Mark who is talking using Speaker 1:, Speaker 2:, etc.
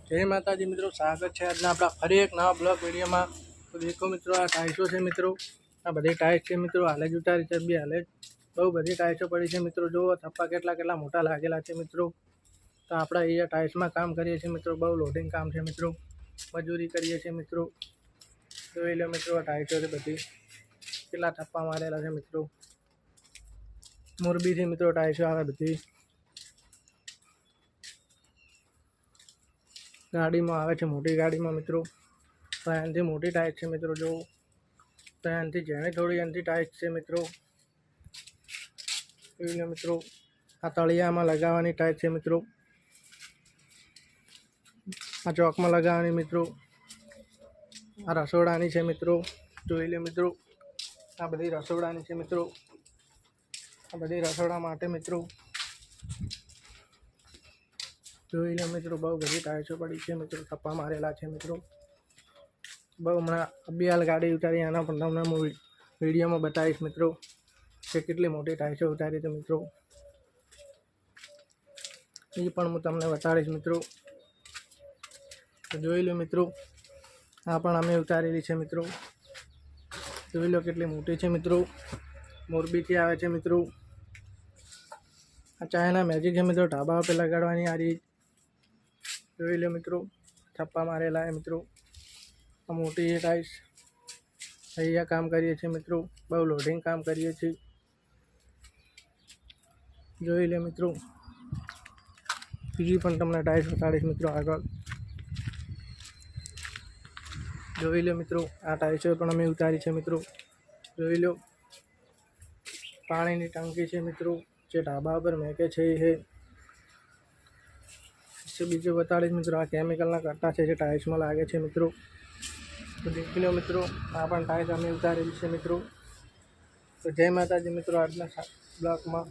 Speaker 1: जय माताजी मित्रों, स्वागत है आज अपना फरी एक नवा ब्लॉग वीडियो में। तो देखो मित्रों, आ टाइल्सों से मित्रों, आ बधी टाइल्स है मित्रों, हाले ज उतारी है, बी हाले बहु बधी टाइल्सों पड़ी है मित्रों। जो थप्पा केटला मोटा लागेला है मित्रों। तो आपड़ा अहींया टाइल्स में काम करीए छीए मित्रों, बहु लोडिंग काम है मित्रों, मजूरी करीए छीए मित्रों। जोई लो मित्रों, टाइल्सों से बधी केटला थप्पा मारेला है मित्रों। मोरबी थी मित्रों टाइल्सों आवे बधी, गाड़ी में आवे छे, मोटी गाड़ी में मित्रों। तो एनाथी मोटी टाइल्स है मित्रों, जो तो एनाथी जेनी थोड़ी एनाथी टाइल्स है मित्रों। जोई लो मित्रों, आ तळिया में लगावानी टाइल्स है मित्रों, आ चौक में लगावानी मित्रों, आ रसोड़ानी है मित्रों। जोई लो मित्रों, आ बधी रसोड़ानी है मित्रों, आ बधी रसोड़ा माटे मित्रों। जोई लो मित्रों, बहु बधी टाइल्सों पड़ी है मित्रों, थप्पा मारेला है मित्रों। बहु हमણાં अभी हाल गाड़ी उतारी, आना पण तमने હું वीडियो में बताईश मित्रों कि केटली मोटी टाइल्सों उतारी तो मित्रों ये पण हूँ तमने बताड़ीश मित्रों। तो जोई लो मित्रों, आ पण अमे उतारेली है मित्रों। जोई लो केटली मोटी है मित्रों, मोरबी थी आवे छे मित्रों। आ चाइना मैजिक है मित्रों, ढाबा पर लगाड़वानी आ रही। जोई लो मित्रों, थप्पा मारेला है मित्रों। आ मोटी है टाइल्स, अहींया काम करीए छीए मित्रों, बहु लोडिंग काम करीए छीए। जोई लो मित्रों, बीजी पण तमने टाइल्स बताड़ीश मित्रों आगळ। जोई लो मित्रों, आ टाइल्सों पण अमे उतारी छे मित्रों। जोई लो, पाणीनी टंकी छे मित्रों, जे ढाबा पर मेके छे है। बीजो बताड़ीश मित्रों, आ केमिकलना कट्टा छे जे टाइल्स में लागे छे मित्रों। तो देख लो मित्रों, आ पण टाइल्स अमे उतारेली छे मित्रों। तो जय माताजी मित्रों, आजना ब्लॉग में।